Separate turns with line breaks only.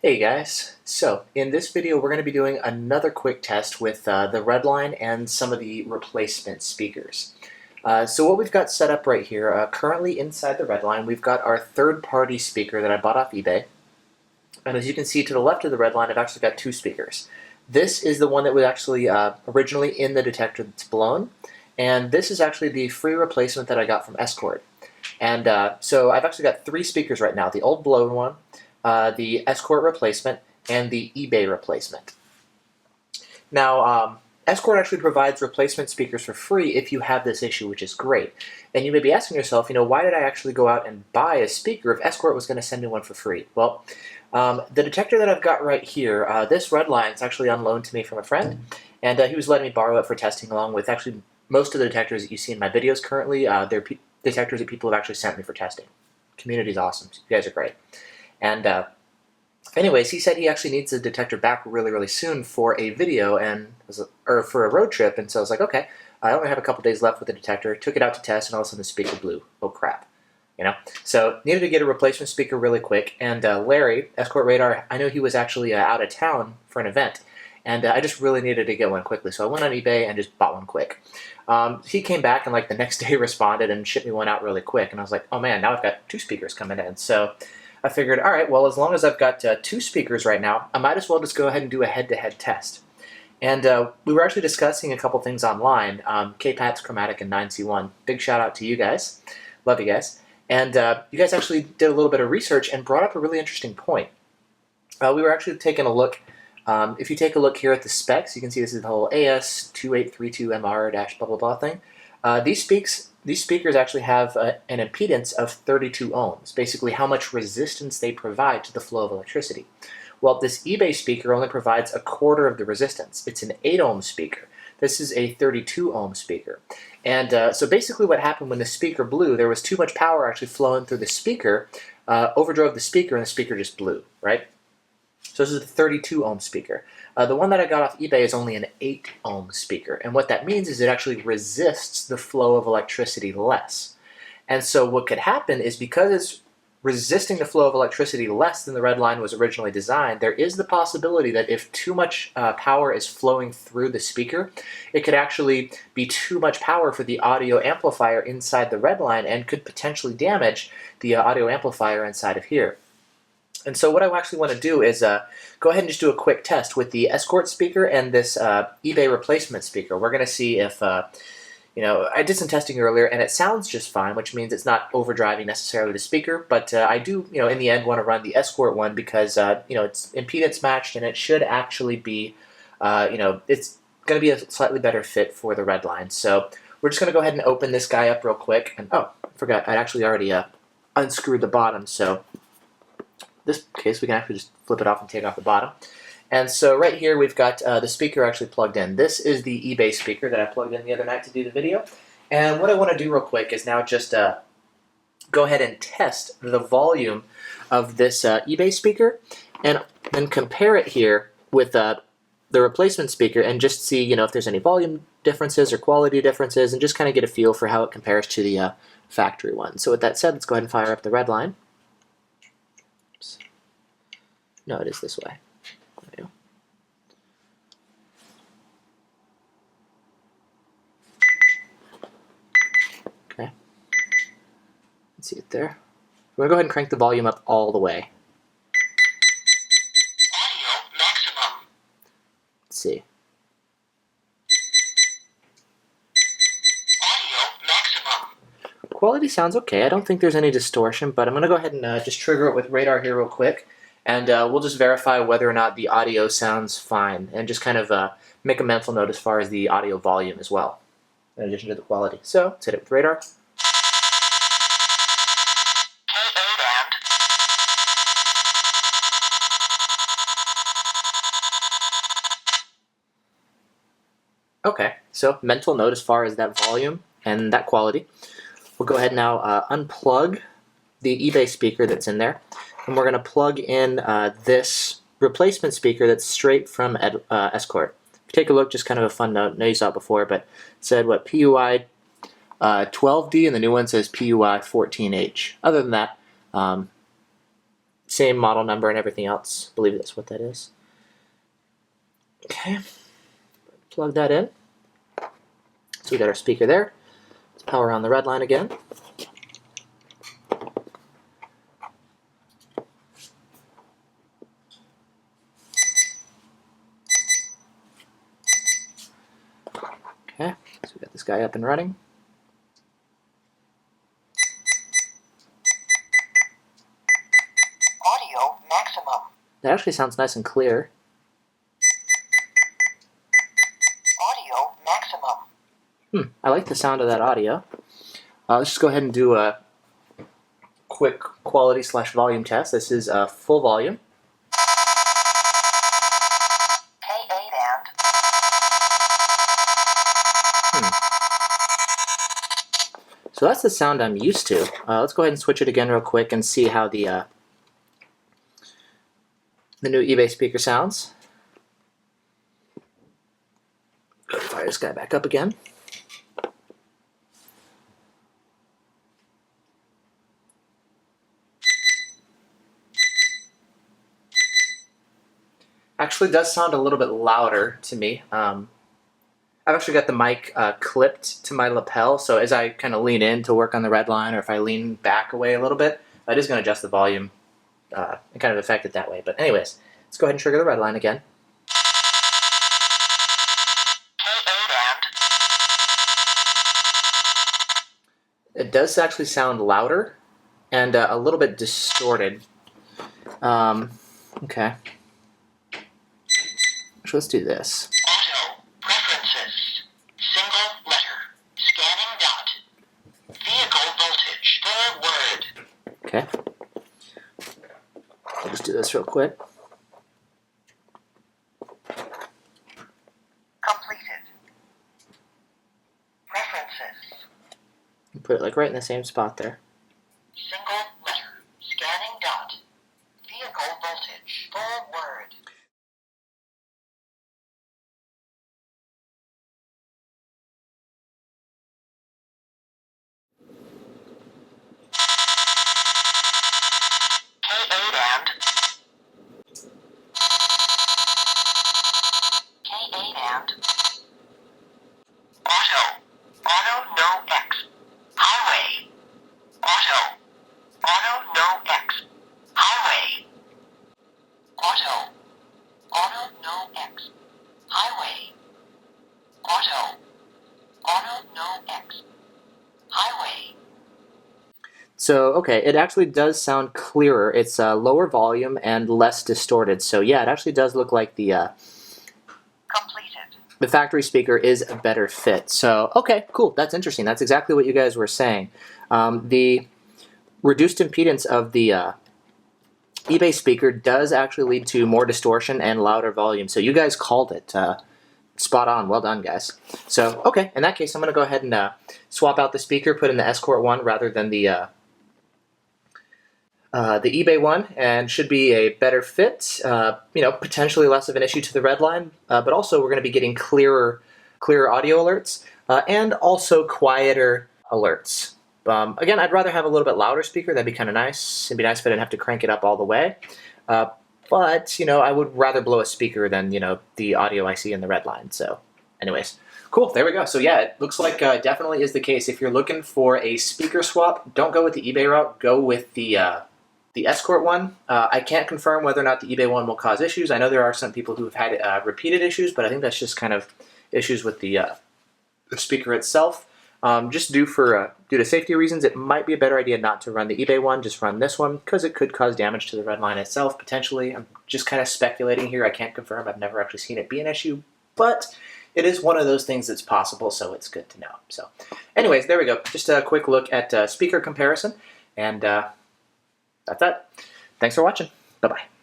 Hey guys, so in this video we're going to be doing another quick test with the Redline and some of the replacement speakers. So what we've got set up right here, currently inside the Redline, we've got our third-party speaker that I bought off eBay. And as you can see to the left of the Redline, I've actually got two speakers. This is the one that was actually originally in the detector that's blown, and this is actually the free replacement that I got from Escort. And so I've actually got three speakers right now, the old blown one, the Escort replacement, and the eBay replacement. Now, Escort actually provides replacement speakers for free if you have this issue, which is great. And you may be asking yourself, why did I actually go out and buy a speaker if Escort was going to send me one for free? Well, the detector that I've got right here, this Redline is actually on loan to me from a friend, and he was letting me borrow it for testing along with actually most of the detectors that you see in my videos currently. They're detectors that people have actually sent me for testing. Community's awesome. You guys are great. And anyways, he said he actually needs the detector back really, really soon for a video or for a road trip. And so I was like, okay, I only have a couple days left with the detector. Took it out to test, and all of a sudden the speaker blew. Oh crap, So needed to get a replacement speaker really quick. And Larry, Escort Radar, I know he was actually out of town for an event, and I just really needed to get one quickly. So I went on eBay and just bought one quick. He came back and like the next day responded and shipped me one out really quick. And I was like, oh man, now I've got two speakers coming in. So I figured, all right, well, as long as I've got two speakers right now, I might as well just go ahead and do a head-to-head test. And we were actually discussing a couple things online, K-Pat's Chromatic and 9C1. Big shout out to you guys. Love you guys. And you guys actually did a little bit of research and brought up a really interesting point. We were actually taking a look. If you take a look here at the specs, you can see this is the whole AS2832MR- blah blah blah thing. These speakers actually have an impedance of 32 ohms, basically how much resistance they provide to the flow of electricity. Well, this eBay speaker only provides a quarter of the resistance. It's an 8 ohm speaker. This is a 32 ohm speaker. And so basically what happened when the speaker blew, there was too much power actually flowing through the speaker, overdrove the speaker, and the speaker just blew, right? So this is a 32 ohm speaker. The one that I got off eBay is only an 8 ohm speaker. And what that means is it actually resists the flow of electricity less. And so what could happen is because it's resisting the flow of electricity less than the Redline was originally designed, there is the possibility that if too much power is flowing through the speaker, it could actually be too much power for the audio amplifier inside the Redline and could potentially damage the audio amplifier inside of here. And so what I actually want to do is go ahead and just do a quick test with the Escort speaker and this eBay replacement speaker. We're going to see if, I did some testing earlier and it sounds just fine, which means it's not overdriving necessarily the speaker. But I do, in the end want to run the Escort one because, it's impedance matched and it should actually be, it's going to be a slightly better fit for the Redline. So we're just going to go ahead and open this guy up real quick. And oh, I forgot, I actually already unscrewed the bottom, so this case we can actually just flip it off and take off the bottom. And so right here we've got the speaker actually plugged in. This is the eBay speaker that I plugged in the other night to do the video. And what I want to do real quick is now just go ahead and test the volume of this eBay speaker and then compare it here with the replacement speaker and just see if there's any volume differences or quality differences and just kind of get a feel for how it compares to the factory one. So with that said, let's go ahead and fire up the Redline. No, it is this way. There we go. Okay. Let's see it there. We're going to go ahead and crank the volume up all the way.
Audio maximum.
Let's see.
Audio maximum.
Quality sounds okay. I don't think there's any distortion, but I'm going to go ahead and just trigger it with radar here real quick. And we'll just verify whether or not the audio sounds fine and just kind of make a mental note as far as the audio volume as well, in addition to the quality. So let's hit it with radar. Okay, so mental note as far as that volume and that quality. We'll go ahead now unplug the eBay speaker that's in there. And we're going to plug in this replacement speaker that's straight from Escort. If you take a look, just kind of a fun note. I know you saw it before, but it said what, PUI 12D, and the new one says PUI 14H. Other than that, Same model number and everything else. I believe that's what that is. Okay, plug that in. So we got our speaker there. Let's power on the Redline again. Okay, so we got this guy up and running.
Audio maximum.
That actually sounds nice and clear.
Audio maximum.
I like the sound of that audio. Let's just go ahead and do a quick quality/volume test. This is full volume.
K8 and
So that's the sound I'm used to. Let's go ahead and switch it again real quick and see how the new eBay speaker sounds. Go fire this guy back up again. Actually does sound a little bit louder to me. I've actually got the mic clipped to my lapel, so as I kind of lean in to work on the Redline, or if I lean back away a little bit, it is going to adjust the volume and kind of affect it that way. But anyways, let's go ahead and trigger the Redline again.
K8 and
It does actually sound louder and a little bit distorted. Okay. So let's do this.
auto preferences. Single letter. Scanning dot. Vehicle voltage. Full word.
Okay. I'll just do this real quick.
Completed. Preferences.
Put it like right in the same spot there.
Single letter. Scanning dot. Vehicle voltage. Full word. K8 and auto. Auto no X. Highway. Auto. Auto no X. Highway. Auto. Auto no X. Highway. Auto. Auto no X. Highway.
So, okay, it actually does sound clearer. It's lower volume and less distorted. So yeah, it actually does look like the
Completed.
factory speaker is a better fit. So, okay, cool. That's interesting. That's exactly what you guys were saying. The reduced impedance of the eBay speaker does actually lead to more distortion and louder volume. So you guys called it. Spot on. Well done, guys. So, okay, in that case, I'm going to go ahead and swap out the speaker, put in the Escort one rather than the eBay one, and should be a better fit. Potentially less of an issue to the Redline, but also we're going to be getting clearer audio alerts and also quieter alerts. Again, I'd rather have a little bit louder speaker. That'd be kind of nice. It'd be nice if I didn't have to crank it up all the way. But I would rather blow a speaker than the audio I see in the Redline. So, anyways. Cool, there we go. So yeah, it looks like definitely is the case. If you're looking for a speaker swap, don't go with the eBay route. Go with the Escort one. I can't confirm whether or not the eBay one will cause issues. I know there are some people who have had repeated issues, but I think that's just kind of issues with the speaker itself. Just due to safety reasons, it might be a better idea not to run the eBay one. Just run this one because it could cause damage to the Redline itself potentially. I'm just kind of speculating here. I can't confirm. I've never actually seen it be an issue, but it is one of those things that's possible, so it's good to know. So, anyways, there we go. Just a quick look at speaker comparison, and that's that. Thanks for watching. Bye-bye.